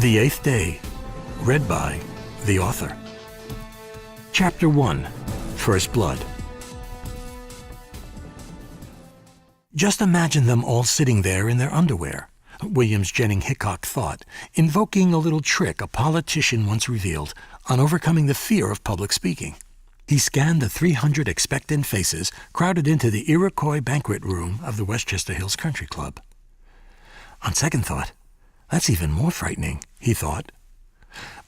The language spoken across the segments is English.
The Eighth Day, read by the author. Chapter 1, First Blood. Just imagine them all sitting there in their underwear, Williams Jennings Hickok thought, invoking a little trick a politician once revealed on overcoming the fear of public speaking. He scanned the 300 expectant faces crowded into the Iroquois banquet room of the Westchester Hills Country Club. On second thought, that's even more frightening, he thought.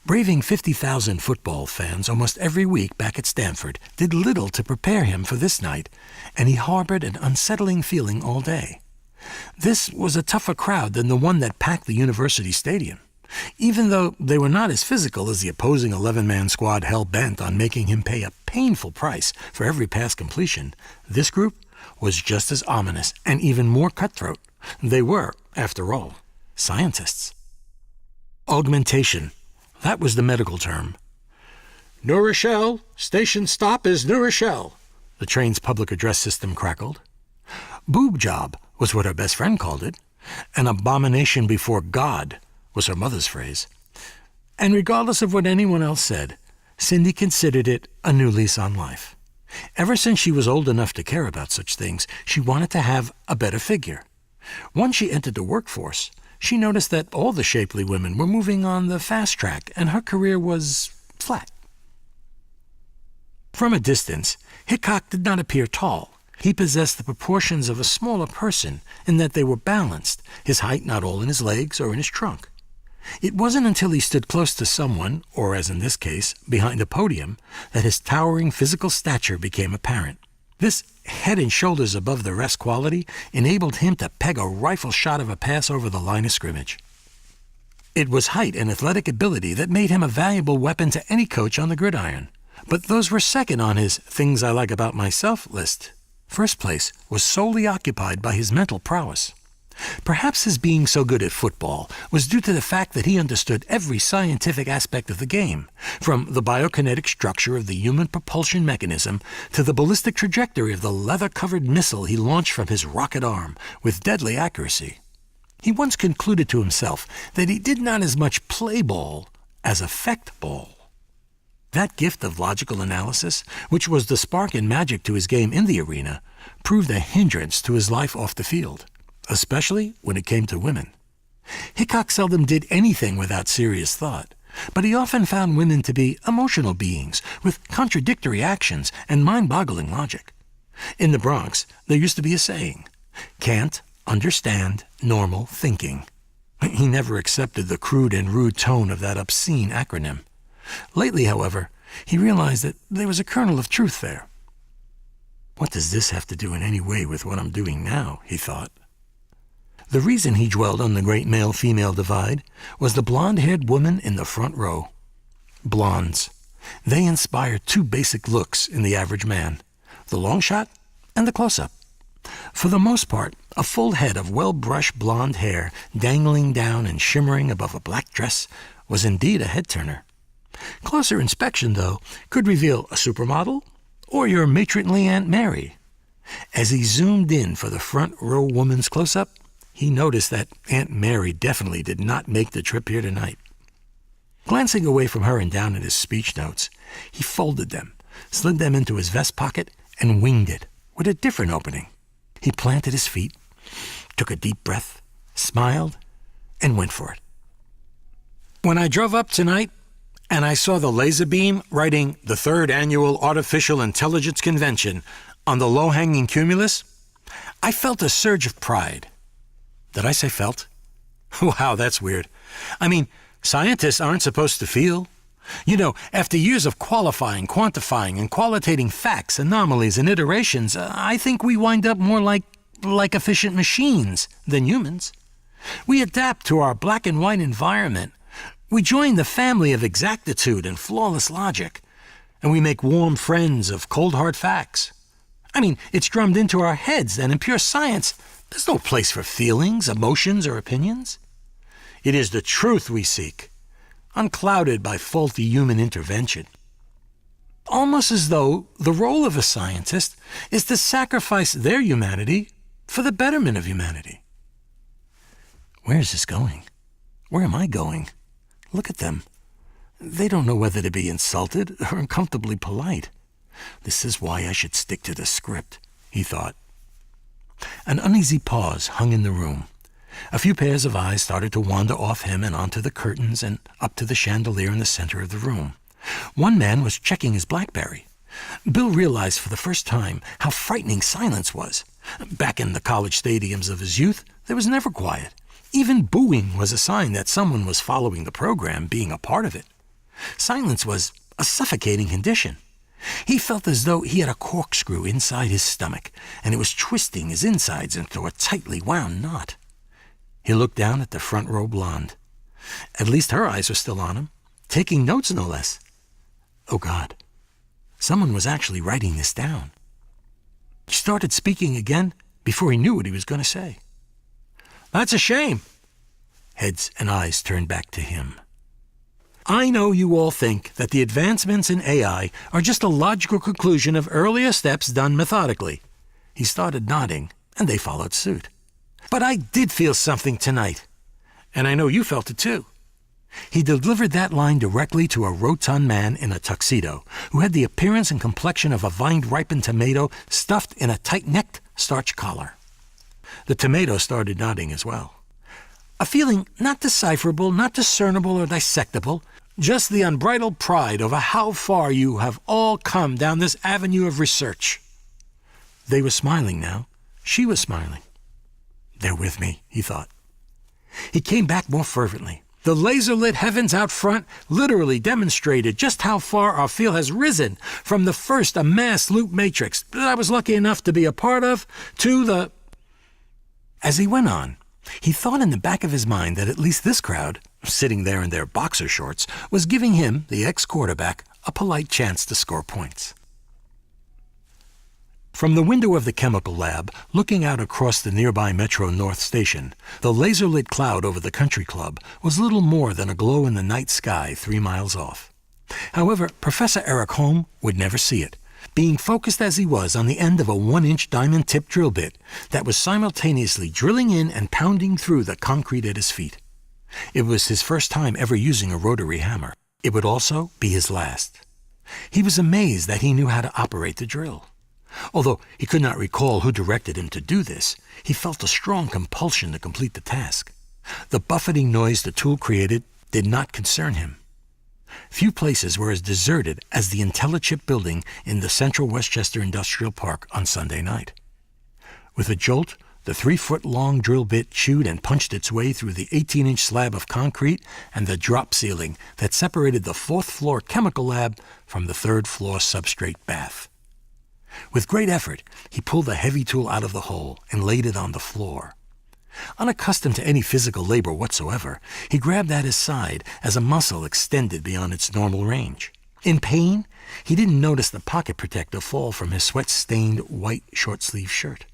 Braving 50,000 football fans almost every week back at Stanford did little to prepare him for this night, and he harbored an unsettling feeling all day. This was a tougher crowd than the one that packed the university stadium. Even though they were not as physical as the opposing 11-man squad hell-bent on making him pay a painful price for every pass completion, this group was just as ominous and even more cutthroat. They were, after all, scientists. Augmentation. That was the medical term. New Rochelle, station stop is New Rochelle, the train's public address system crackled. Boob job was what her best friend called it. An abomination before God was her mother's phrase. And regardless of what anyone else said, Cindy considered it a new lease on life. Ever since she was old enough to care about such things, she wanted to have a better figure. Once she entered the workforce, she noticed that all the shapely women were moving on the fast track, and her career was flat. From a distance, Hickok did not appear tall. He possessed the proportions of a smaller person in that they were balanced, his height not all in his legs or in his trunk. It wasn't until he stood close to someone, or as in this case, behind a podium, that his towering physical stature became apparent. This head and shoulders above the rest quality enabled him to peg a rifle shot of a pass over the line of scrimmage. It was height and athletic ability that made him a valuable weapon to any coach on the gridiron. But those were second on his things I like about myself list. First place was solely occupied by his mental prowess. Perhaps his being so good at football was due to the fact that he understood every scientific aspect of the game, from the biokinetic structure of the human propulsion mechanism to the ballistic trajectory of the leather-covered missile he launched from his rocket arm with deadly accuracy. He once concluded to himself that he did not as much play ball as affect ball. That gift of logical analysis, which was the spark and magic to his game in the arena, proved a hindrance to his life off the field, especially when it came to women. Hickok seldom did anything without serious thought, but he often found women to be emotional beings with contradictory actions and mind-boggling logic. In the Bronx, there used to be a saying, "Can't understand normal thinking." He never accepted the crude and rude tone of that obscene acronym. Lately, however, he realized that there was a kernel of truth there. What does this have to do in any way with what I'm doing now, he thought. The reason he dwelled on the great male-female divide was the blonde-haired woman in the front row. Blondes. They inspire two basic looks in the average man, the long shot and the close-up. For the most part, a full head of well-brushed blonde hair dangling down and shimmering above a black dress was indeed a head-turner. Closer inspection, though, could reveal a supermodel or your matronly Aunt Mary. As he zoomed in for the front row woman's close-up, he noticed that Aunt Mary definitely did not make the trip here tonight. Glancing away from her and down at his speech notes, he folded them, slid them into his vest pocket, and winged it with a different opening. He planted his feet, took a deep breath, smiled, and went for it. When I drove up tonight, and I saw the laser beam writing the 3rd Annual Artificial Intelligence Convention on the low-hanging cumulus, I felt a surge of pride. Did I say felt? Wow, that's weird. I mean, scientists aren't supposed to feel. You know, after years of qualifying, quantifying, and qualitating facts, anomalies, and iterations, I think we wind up more like efficient machines than humans. We adapt to our black and white environment. We join the family of exactitude and flawless logic, and we make warm friends of cold hard facts. I mean, it's drummed into our heads that in pure science, there's no place for feelings, emotions, or opinions. It is the truth we seek, unclouded by faulty human intervention. Almost as though the role of a scientist is to sacrifice their humanity for the betterment of humanity. Where is this going? Where am I going? Look at them. They don't know whether to be insulted or uncomfortably polite. This is why I should stick to the script, he thought. An uneasy pause hung in the room. A few pairs of eyes started to wander off him and onto the curtains and up to the chandelier in the center of the room. One man was checking his BlackBerry. Bill realized for the first time how frightening silence was. Back in the college stadiums of his youth, there was never quiet. Even booing was a sign that someone was following the program, being a part of it. Silence was a suffocating condition. He felt as though he had a corkscrew inside his stomach, and it was twisting his insides into a tightly wound knot. He looked down at the front row blonde. At least her eyes were still on him, taking notes no less. Oh, God. Someone was actually writing this down. He started speaking again before he knew what he was going to say. That's a shame. Heads and eyes turned back to him. I know you all think that the advancements in AI are just a logical conclusion of earlier steps done methodically. He started nodding, and they followed suit. But I did feel something tonight, and I know you felt it too. He delivered that line directly to a rotund man in a tuxedo who had the appearance and complexion of a vine-ripened tomato stuffed in a tight-necked starch collar. The tomato started nodding as well. A feeling not decipherable, not discernible or dissectable, just the unbridled pride over how far you have all come down this avenue of research. They were smiling now. She was smiling. They're with me, he thought. He came back more fervently. The laser-lit heavens out front literally demonstrated just how far our field has risen from the first amassed loop matrix that I was lucky enough to be a part of to the... As he went on, he thought in the back of his mind that at least this crowd, sitting there in their boxer shorts, was giving him, the ex-quarterback, a polite chance to score points. From the window of the chemical lab, looking out across the nearby Metro North station, the laser-lit cloud over the country club was little more than a glow in the night sky 3 miles off. However, Professor Eric Holm would never see it, being focused as he was on the end of a 1-inch diamond-tipped drill bit that was simultaneously drilling in and pounding through the concrete at his feet. It was his first time ever using a rotary hammer. It would also be his last. He was amazed that he knew how to operate the drill. Although he could not recall who directed him to do this, he felt a strong compulsion to complete the task. The buffeting noise the tool created did not concern him. Few places were as deserted as the IntelliChip building in the central Westchester Industrial Park on Sunday night. With a jolt, the 3-foot-long drill bit chewed and punched its way through the 18-inch slab of concrete and the drop ceiling that separated the 4th-floor chemical lab from the 3rd-floor substrate bath. With great effort, he pulled the heavy tool out of the hole and laid it on the floor. Unaccustomed to any physical labor whatsoever, he grabbed at his side as a muscle extended beyond its normal range. In pain, he didn't notice the pocket protector fall from his sweat-stained white short-sleeve shirt.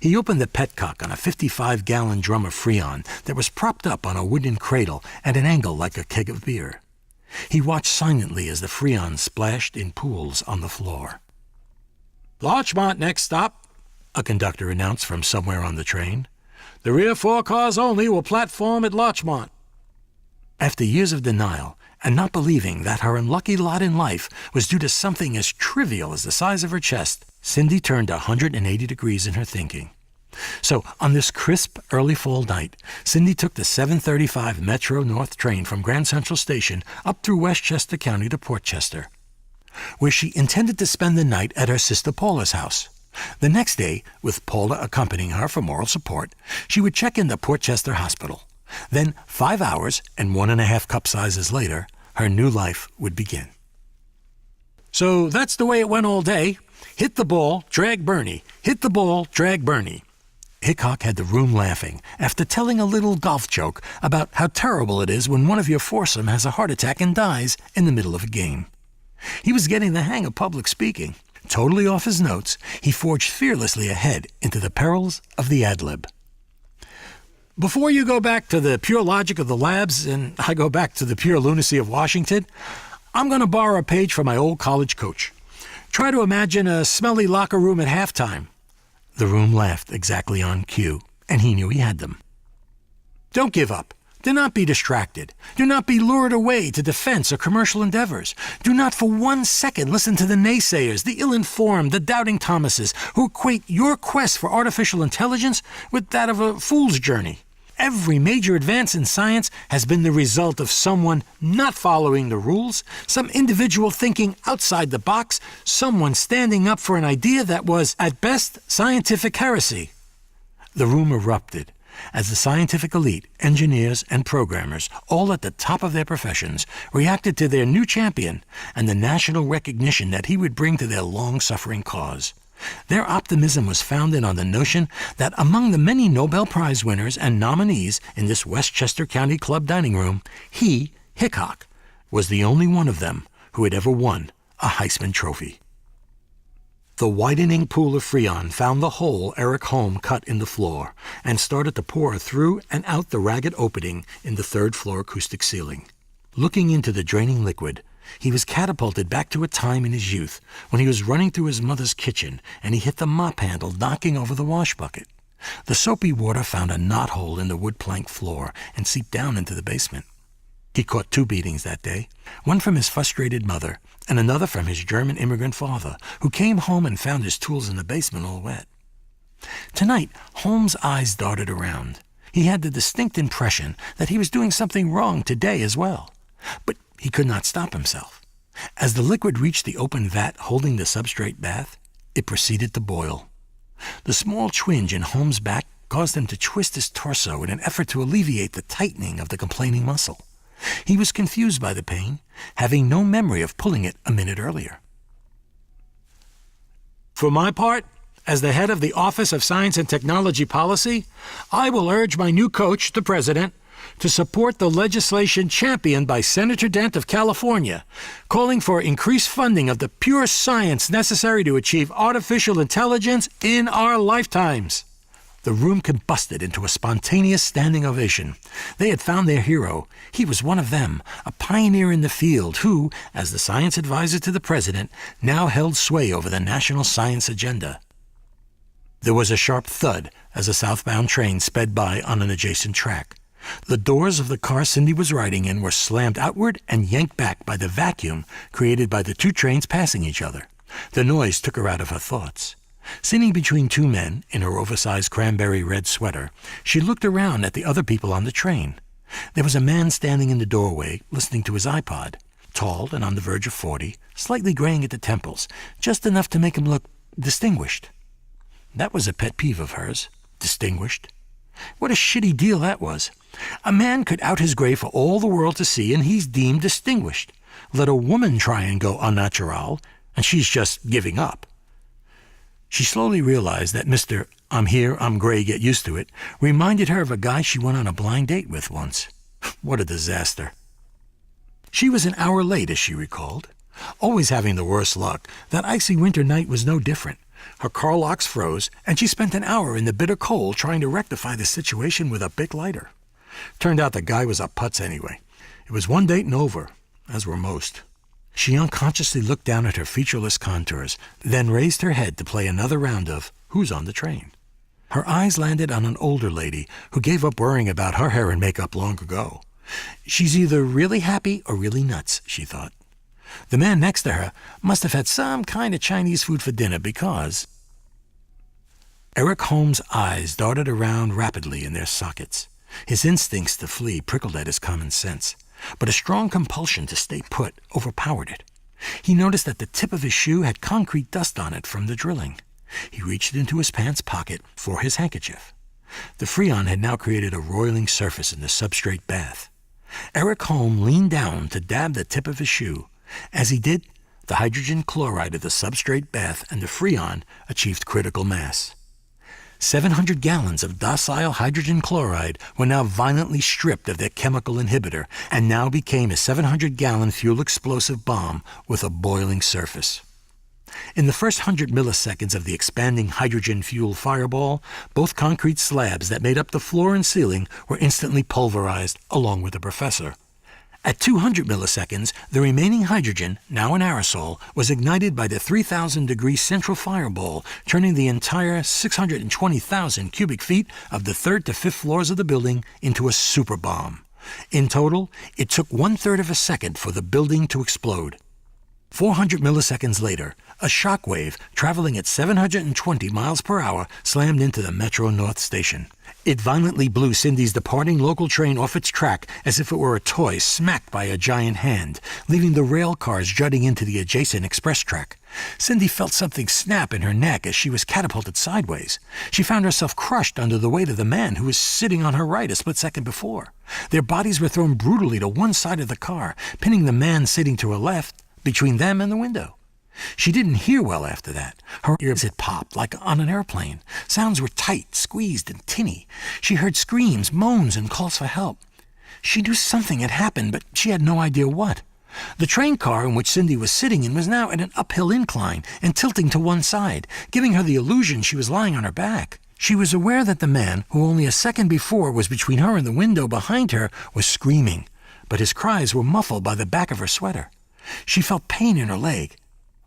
He opened the petcock on a 55-gallon drum of Freon that was propped up on a wooden cradle at an angle like a keg of beer. He watched silently as the Freon splashed in pools on the floor. "Larchmont next stop," a conductor announced from somewhere on the train. "The rear 4 cars only will platform at Larchmont." After years of denial, and not believing that her unlucky lot in life was due to something as trivial as the size of her chest, Cindy turned 180 degrees in her thinking. So, on this crisp, early fall night, Cindy took the 7:35 Metro North train from Grand Central Station up through Westchester County to Portchester, where she intended to spend the night at her sister Paula's house. The next day, with Paula accompanying her for moral support, she would check in the Portchester Hospital. Then, 5 hours and 1.5 cup sizes later, her new life would begin. So that's the way it went all day. Hit the ball, drag Bernie. Hit the ball, drag Bernie. Hickok had the room laughing after telling a little golf joke about how terrible it is when one of your foursome has a heart attack and dies in the middle of a game. He was getting the hang of public speaking. Totally off his notes, he forged fearlessly ahead into the perils of the ad-lib. Before you go back to the pure logic of the labs and I go back to the pure lunacy of Washington, I'm going to borrow a page from my old college coach. Try to imagine a smelly locker room at halftime. The room laughed exactly on cue, and he knew he had them. Don't give up. Do not be distracted. Do not be lured away to defense or commercial endeavors. Do not for 1 second listen to the naysayers, the ill-informed, the doubting Thomases, who equate your quest for artificial intelligence with that of a fool's journey. Every major advance in science has been the result of someone not following the rules, some individual thinking outside the box, someone standing up for an idea that was, at best, scientific heresy. The room erupted as the scientific elite, engineers and programmers, all at the top of their professions, reacted to their new champion and the national recognition that he would bring to their long-suffering cause. Their optimism was founded on the notion that among the many Nobel Prize winners and nominees in this Westchester County Club dining room, he, Hickok, was the only one of them who had ever won a Heisman Trophy. The widening pool of Freon found the hole Eric Holm cut in the floor and started to pour through and out the ragged opening in the third-floor acoustic ceiling. Looking into the draining liquid, he was catapulted back to a time in his youth when he was running through his mother's kitchen and he hit the mop handle knocking over the wash bucket. The soapy water found a knothole in the wood plank floor and seeped down into the basement. He caught 2 beatings that day, one from his frustrated mother and another from his German immigrant father, who came home and found his tools in the basement all wet. Tonight, Holmes' eyes darted around. He had the distinct impression that he was doing something wrong today as well. But he could not stop himself. As the liquid reached the open vat holding the substrate bath, it proceeded to boil. The small twinge in Holmes' back caused him to twist his torso in an effort to alleviate the tightening of the complaining muscle. He was confused by the pain, having no memory of pulling it a minute earlier. For my part, as the head of the Office of Science and Technology Policy, I will urge my new coach, the President, to support the legislation championed by Senator Dent of California, calling for increased funding of the pure science necessary to achieve artificial intelligence in our lifetimes. The room combusted into a spontaneous standing ovation. They had found their hero. He was one of them, a pioneer in the field who, as the science advisor to the president, now held sway over the national science agenda. There was a sharp thud as a southbound train sped by on an adjacent track. The doors of the car Cindy was riding in were slammed outward and yanked back by the vacuum created by the 2 trains passing each other. The noise took her out of her thoughts. Sitting between 2 men in her oversized cranberry red sweater, she looked around at the other people on the train. There was a man standing in the doorway, listening to his iPod, tall and on the verge of 40, slightly graying at the temples, just enough to make him look distinguished. That was a pet peeve of hers, distinguished. What a shitty deal that was. A man could out his gray for all the world to see, and he's deemed distinguished. Let a woman try and go au natural, and she's just giving up. She slowly realized that Mr. I'm here, I'm gray, get used to it reminded her of a guy she went on a blind date with once. What a disaster. She was an hour late, as she recalled. Always having the worst luck, that icy winter night was no different. Her car locks froze, and she spent an hour in the bitter cold trying to rectify the situation with a Bic lighter. Turned out the guy was a putz anyway. It was one date and over, as were most. She unconsciously looked down at her featureless contours, then raised her head to play another round of Who's on the Train? Her eyes landed on an older lady who gave up worrying about her hair and makeup long ago. She's either really happy or really nuts, she thought. The man next to her must have had some kind of Chinese food for dinner because... Eric Holmes' eyes darted around rapidly in their sockets. His instincts to flee prickled at his common sense, but a strong compulsion to stay put overpowered it. He noticed that the tip of his shoe had concrete dust on it from the drilling. He reached into his pants pocket for his handkerchief. The Freon had now created a roiling surface in the substrate bath. Eric Holmes leaned down to dab the tip of his shoe. As he did, the hydrogen chloride of the substrate bath and the Freon achieved critical mass. 700 gallons of docile hydrogen chloride were now violently stripped of their chemical inhibitor and now became a 700-gallon fuel explosive bomb with a boiling surface. In the first 100 milliseconds of the expanding hydrogen fuel fireball, both concrete slabs that made up the floor and ceiling were instantly pulverized along with the professor. At 200 milliseconds, the remaining hydrogen, now an aerosol, was ignited by the 3,000-degree central fireball, turning the entire 620,000 cubic feet of the 3rd to 5th floors of the building into a super bomb. In total, it took 1/3 of a second for the building to explode. 400 milliseconds later, a shock wave traveling at 720 miles per hour slammed into the Metro North station. It violently blew Cindy's departing local train off its track as if it were a toy smacked by a giant hand, leaving the rail cars jutting into the adjacent express track. Cindy felt something snap in her neck as she was catapulted sideways. She found herself crushed under the weight of the man who was sitting on her right a split second before. Their bodies were thrown brutally to one side of the car, pinning the man sitting to her left between them and the window. She didn't hear well after that. Her ears had popped like on an airplane. Sounds were tight, squeezed, and tinny. She heard screams, moans, and calls for help. She knew something had happened, but she had no idea what. The train car in which Cindy was sitting in was now at an uphill incline and tilting to one side, giving her the illusion she was lying on her back. She was aware that the man, who only a second before was between her and the window behind her, was screaming, but his cries were muffled by the back of her sweater. She felt pain in her leg.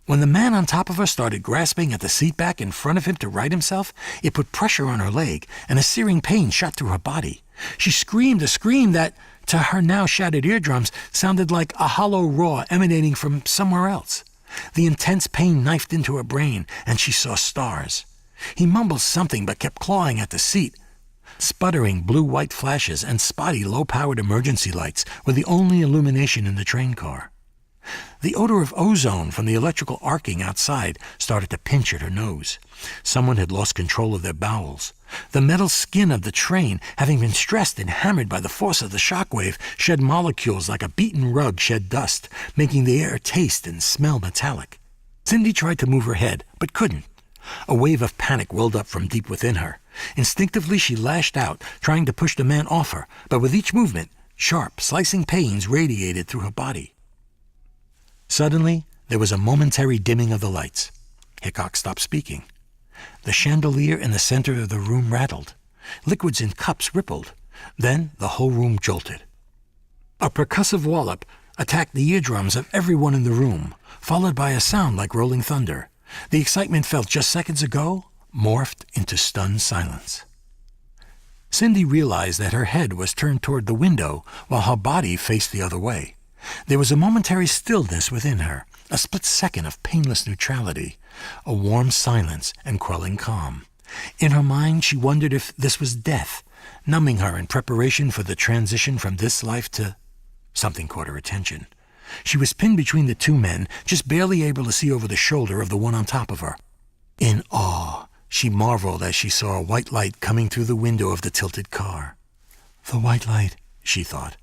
When the man on top of her started grasping at the seat back in front of him to right himself, it put pressure on her leg, and a searing pain shot through her body. She screamed a scream that, to her now shattered eardrums, sounded like a hollow roar emanating from somewhere else. The intense pain knifed into her brain, and she saw stars. He mumbled something but kept clawing at the seat. Sputtering blue-white flashes and spotty low-powered emergency lights were the only illumination in the train car. The odor of ozone from the electrical arcing outside started to pinch at her nose. Someone had lost control of their bowels. The metal skin of the train, having been stressed and hammered by the force of the shockwave, shed molecules like a beaten rug shed dust, making the air taste and smell metallic. Cindy tried to move her head, but couldn't. A wave of panic welled up from deep within her. Instinctively she lashed out, trying to push the man off her, but with each movement, sharp, slicing pains radiated through her body. Suddenly, there was a momentary dimming of the lights. Hickok stopped speaking. The chandelier in the center of the room rattled. Liquids in cups rippled. Then the whole room jolted. A percussive wallop attacked the eardrums of everyone in the room, followed by a sound like rolling thunder. The excitement felt just seconds ago morphed into stunned silence. Cindy realized that her head was turned toward the window while her body faced the other way. There was a momentary stillness within her, a split second of painless neutrality, a warm silence and quelling calm. In her mind, she wondered if this was death, numbing her in preparation for the transition from this life to... Something caught her attention. She was pinned between the two men, just barely able to see over the shoulder of the one on top of her. In awe, she marveled as she saw a white light coming through the window of the tilted car. The white light, she thought,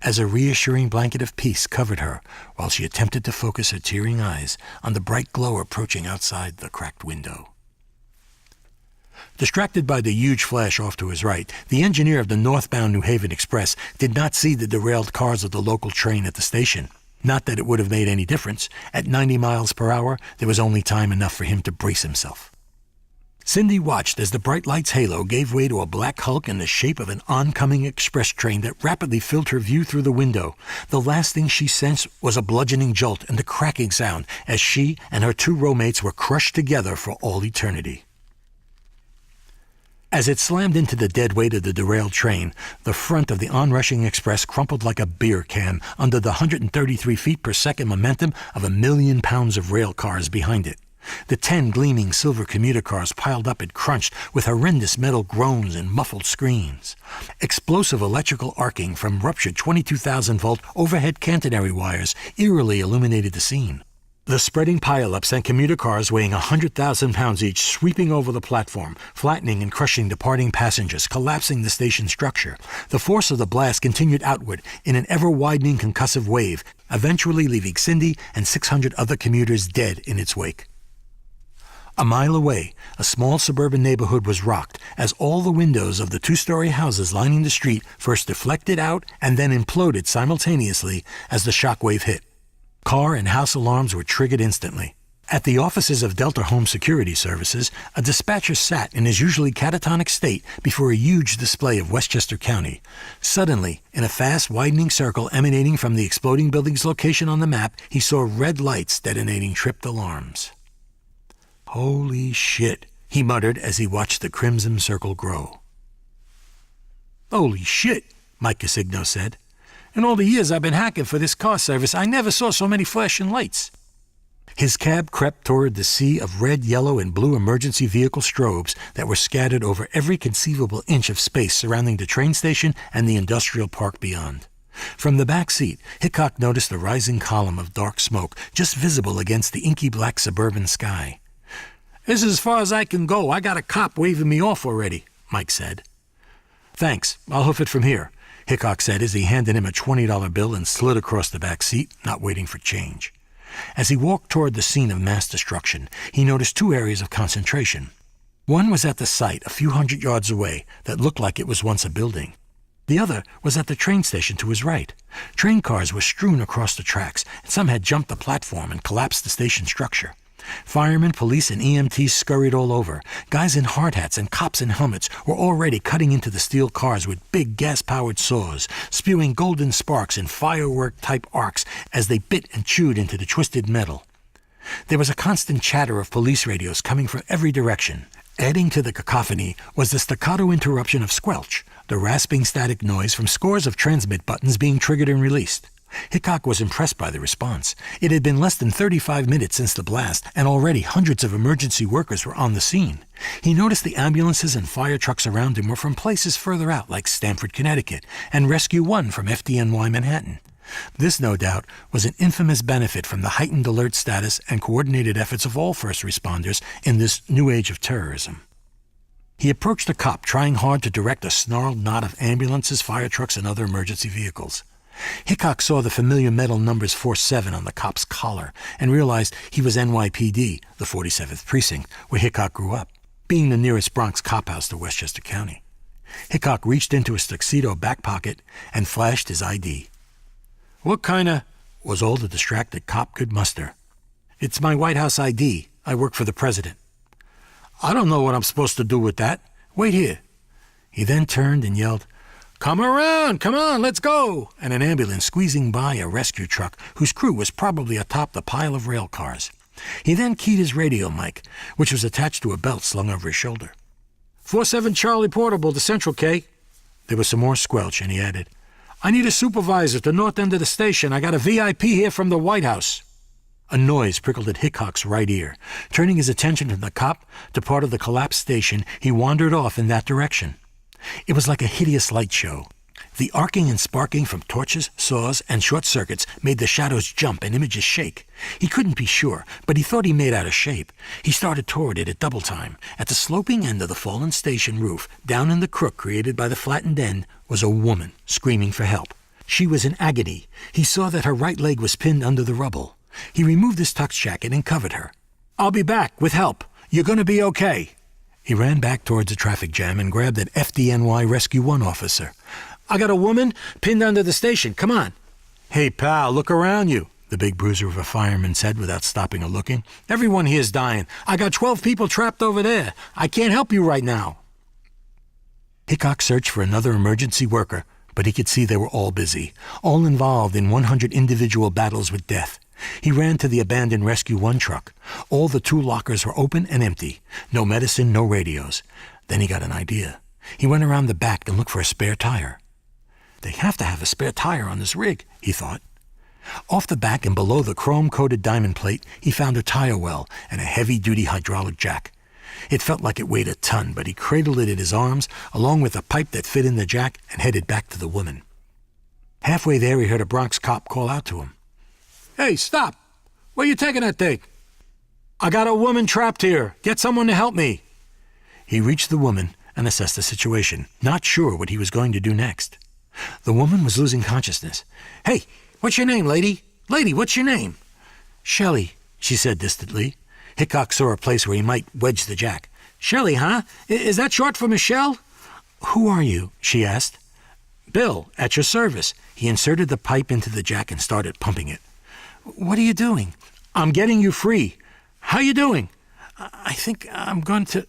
as a reassuring blanket of peace covered her while she attempted to focus her tearing eyes on the bright glow approaching outside the cracked window. Distracted by the huge flash off to his right, the engineer of the northbound New Haven Express did not see the derailed cars of the local train at the station. Not that it would have made any difference. At 90 miles per hour, there was only time enough for him to brace himself. Cindy watched as the bright light's halo gave way to a black hulk in the shape of an oncoming express train that rapidly filled her view through the window. The last thing she sensed was a bludgeoning jolt and a cracking sound as she and her two rowmates were crushed together for all eternity. As it slammed into the dead weight of the derailed train, the front of the onrushing express crumpled like a beer can under the 133 feet per second momentum of 1,000,000 pounds of rail cars behind it. The 10 gleaming silver commuter cars piled up and crunched with horrendous metal groans and muffled screams. Explosive electrical arcing from ruptured 22,000-volt overhead catenary wires eerily illuminated the scene. The spreading pileups sent commuter cars weighing 100,000 pounds each sweeping over the platform, flattening and crushing departing passengers, collapsing the station structure. The force of the blast continued outward in an ever-widening concussive wave, eventually leaving Cindy and 600 other commuters dead in its wake. A mile away, a small suburban neighborhood was rocked as all the windows of the two-story houses lining the street first deflected out and then imploded simultaneously as the shockwave hit. Car and house alarms were triggered instantly. At the offices of Delta Home Security Services, a dispatcher sat in his usually catatonic state before a huge display of Westchester County. Suddenly, in a fast widening circle emanating from the exploding building's location on the map, he saw red lights detonating tripped alarms. "Holy shit," he muttered as he watched the crimson circle grow. "Holy shit," Mike Casigno said. In all the years I've been hacking for this car service, I never saw so many flashing lights. His cab crept toward the sea of red, yellow, and blue emergency vehicle strobes that were scattered over every conceivable inch of space surrounding the train station and the industrial park beyond. From the back seat, Hickok noticed the rising column of dark smoke just visible against the inky black suburban sky. "This is as far as I can go. I got a cop waving me off already," Mike said. "Thanks. I'll hoof it from here," Hickok said as he handed him a $20 bill and slid across the back seat, not waiting for change. As he walked toward the scene of mass destruction, he noticed two areas of concentration. One was at the site a few hundred yards away that looked like it was once a building. The other was at the train station to his right. Train cars were strewn across the tracks, and some had jumped the platform and collapsed the station structure. Firemen, police, and EMTs scurried all over. Guys in hard hats and cops in helmets were already cutting into the steel cars with big gas-powered saws, spewing golden sparks in firework-type arcs as they bit and chewed into the twisted metal. There was a constant chatter of police radios coming from every direction. Adding to the cacophony was the staccato interruption of squelch, the rasping static noise from scores of transmit buttons being triggered and released. Hickok was impressed by the response. It had been less than 35 minutes since the blast, and already hundreds of emergency workers were on the scene. He noticed the ambulances and fire trucks around him were from places further out, like Stamford, Connecticut, and Rescue 1 from FDNY Manhattan. This, no doubt, was an infamous benefit from the heightened alert status and coordinated efforts of all first responders in this new age of terrorism. He approached a cop, trying hard to direct a snarled knot of ambulances, fire trucks, and other emergency vehicles. Hickok saw the familiar metal numbers 47 on the cop's collar and realized he was NYPD, the 47th Precinct, where Hickok grew up, being the nearest Bronx cop house to Westchester County. Hickok reached into his tuxedo back pocket and flashed his ID. "What kinda?" was all the distracted cop could muster. "It's my White House ID. I work for the president." "I don't know what I'm supposed to do with that. Wait here." He then turned and yelled, "Come around! Come on, let's go!" and an ambulance squeezing by a rescue truck whose crew was probably atop the pile of rail cars. He then keyed his radio mic, which was attached to a belt slung over his shoulder. 47 Charlie Portable to Central, K. There was some more squelch, and he added, "I need a supervisor at the north end of the station. I got a VIP here from the White House." A noise prickled at Hickok's right ear. Turning his attention from the cop to part of the collapsed station, he wandered off in that direction. It was like a hideous light show. The arcing and sparking from torches, saws, and short circuits made the shadows jump and images shake. He couldn't be sure, but he thought he made out a shape. He started toward it at double time. At the sloping end of the fallen station roof, down in the crook created by the flattened end, was a woman screaming for help. She was in agony. He saw that her right leg was pinned under the rubble. He removed his tux jacket and covered her. "I'll be back with help. You're going to be okay." He ran back towards the traffic jam and grabbed an FDNY Rescue 1 officer. "I got a woman pinned under the station. Come on." "Hey, pal, look around you," the big bruiser of a fireman said without stopping or looking. "Everyone here's dying. I got 12 people trapped over there. I can't help you right now." Hickok searched for another emergency worker, but he could see they were all busy, all involved in 100 individual battles with death. He ran to the abandoned Rescue 1 truck. All the tool lockers were open and empty. No medicine, no radios. Then he got an idea. He went around the back and looked for a spare tire. "They have to have a spare tire on this rig," he thought. Off the back and below the chrome-coated diamond plate, he found a tire well and a heavy-duty hydraulic jack. It felt like it weighed a ton, but he cradled it in his arms, along with a pipe that fit in the jack, and headed back to the woman. Halfway there, he heard a Bronx cop call out to him. "Hey, stop! Where you taking that thing?" "I got a woman trapped here. Get someone to help me." He reached the woman and assessed the situation, not sure what he was going to do next. The woman was losing consciousness. "Hey, what's your name, lady? Lady, what's your name?" "Shelley," she said distantly. Hickok saw a place where he might wedge the jack. "Shelley, huh? Is that short for Michelle?" "Who are you?" she asked. "Bill, at your service." He inserted the pipe into the jack and started pumping it. "What are you doing?" "I'm getting you free. How you doing?" "I think I'm going to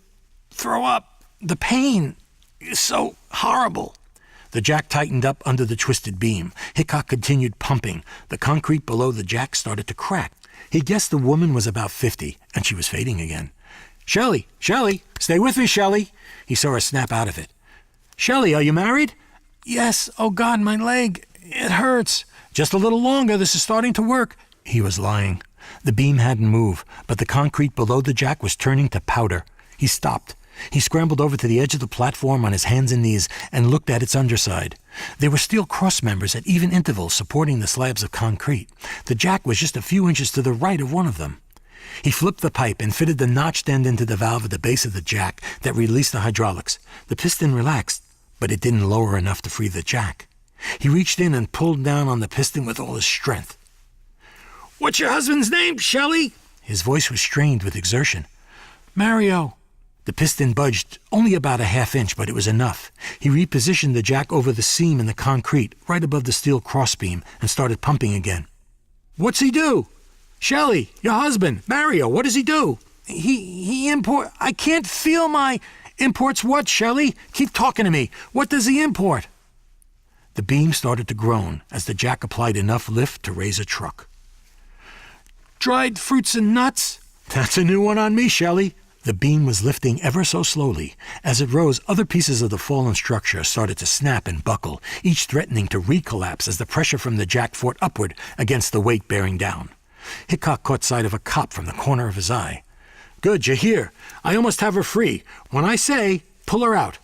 throw up. The pain is so horrible." The jack tightened up under the twisted beam. Hickok continued pumping. The concrete below the jack started to crack. He guessed the woman was about 50, and she was fading again. "Shelley, stay with me, Shelley." He saw her snap out of it. "Shelley, are you married?" "Yes. Oh, God, my leg." It hurts. Just a little longer. This is starting to work. He was lying. The beam hadn't moved, but the concrete below the jack was turning to powder. He stopped. He scrambled over to the edge of the platform on his hands and knees and looked at its underside. There were steel cross members at even intervals supporting the slabs of concrete. The jack was just a few inches to the right of one of them. He flipped the pipe and fitted the notched end into the valve at the base of the jack that released the hydraulics. The piston relaxed, but it didn't lower enough to free the jack. He reached in and pulled down on the piston with all his strength. "What's your husband's name, Shelley?" His voice was strained with exertion. "Mario." The piston budged only about a half-inch, but it was enough. He repositioned the jack over the seam in the concrete, right above the steel crossbeam, and started pumping again. "What's he do? Shelley, your husband, Mario, what does he do?" He import... I can't feel my... Imports what, Shelley? Keep talking to me. What does he import? The beam started to groan as the jack applied enough lift to raise a truck. "Dried fruits and nuts?" "That's a new one on me, Shelley." The beam was lifting ever so slowly. As it rose, other pieces of the fallen structure started to snap and buckle, each threatening to recollapse as the pressure from the jack fought upward against the weight bearing down. Hickok caught sight of a cop from the corner of his eye. "Good, you're here. I almost have her free. When I say, pull her out."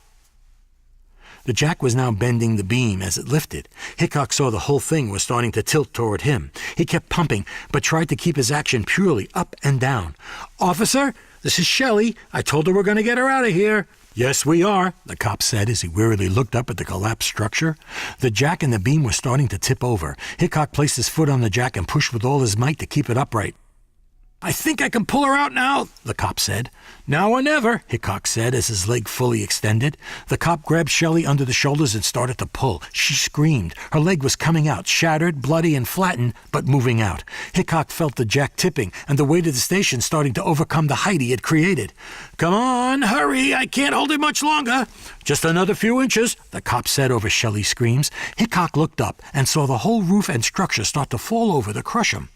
The jack was now bending the beam as it lifted. Hickok saw the whole thing was starting to tilt toward him. He kept pumping, but tried to keep his action purely up and down. "Officer, this is Shelley. I told her we're going to get her out of here." "Yes, we are," the cop said as he wearily looked up at the collapsed structure. The jack and the beam were starting to tip over. Hickok placed his foot on the jack and pushed with all his might to keep it upright. "I think I can pull her out now," the cop said. "Now or never," Hickok said as his leg fully extended. The cop grabbed Shelley under the shoulders and started to pull. She screamed. Her leg was coming out, shattered, bloody, and flattened, but moving out. Hickok felt the jack tipping and the weight of the station starting to overcome the height he had created. "Come on, hurry, I can't hold it much longer." "Just another few inches," the cop said over Shelley's screams. Hickok looked up and saw the whole roof and structure start to fall over to crush him.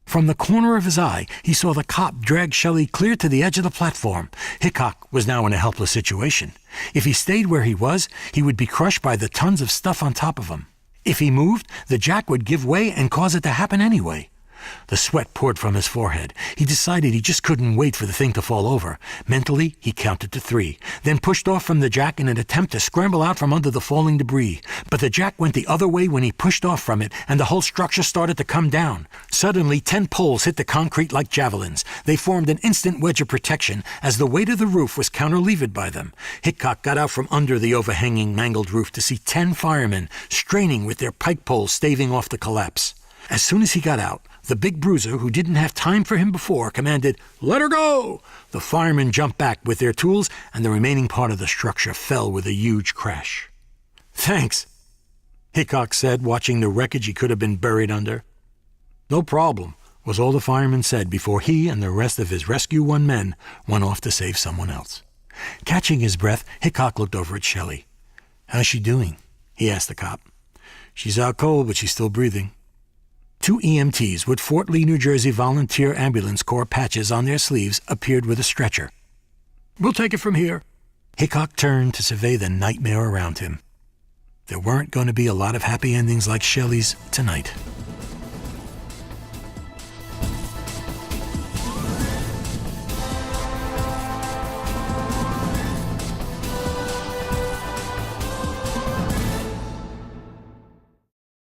From the corner of his eye, he saw the cop drag Shelley clear to the edge of the platform. Hickok was now in a helpless situation. If he stayed where he was, he would be crushed by the tons of stuff on top of him. If he moved, the jack would give way and cause it to happen anyway. The sweat poured from his forehead. He decided he just couldn't wait for the thing to fall over. Mentally, he counted to 3, then pushed off from the jack in an attempt to scramble out from under the falling debris. But the jack went the other way when he pushed off from it, and the whole structure started to come down. Suddenly, 10 poles hit the concrete like javelins. They formed an instant wedge of protection as the weight of the roof was counterlevered by them. Hickok got out from under the overhanging, mangled roof to see 10 firemen straining with their pike poles staving off the collapse. As soon as he got out, the big bruiser, who didn't have time for him before, commanded, "Let her go!" The firemen jumped back with their tools, and the remaining part of the structure fell with a huge crash. "Thanks," Hickok said, watching the wreckage he could have been buried under. "No problem," was all the fireman said before he and the rest of his Rescue 1 men went off to save someone else. Catching his breath, Hickok looked over at Shelley. "How's she doing?" he asked the cop. "She's out cold, but she's still breathing." 2 EMTs with Fort Lee, New Jersey Volunteer Ambulance Corps patches on their sleeves appeared with a stretcher. "We'll take it from here." Hickok turned to survey the nightmare around him. There weren't going to be a lot of happy endings like Shelley's tonight.